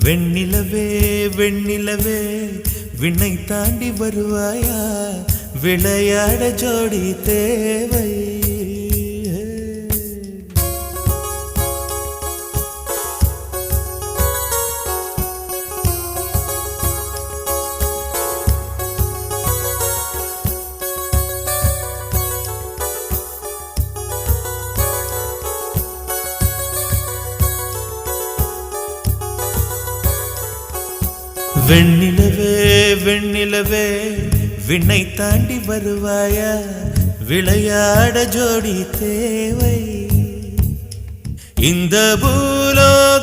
வெண்ணிலவே வெண்ணிலவே விண்ணை தாண்டி வருவாயா விளையாட ஜோடி தேவை வெண்ணிலவே வெண்ணிலவே விண்ணை தாண்டி வருவாயா விளையாட ஜோடி தேவை இந்த பூலோகத்தில்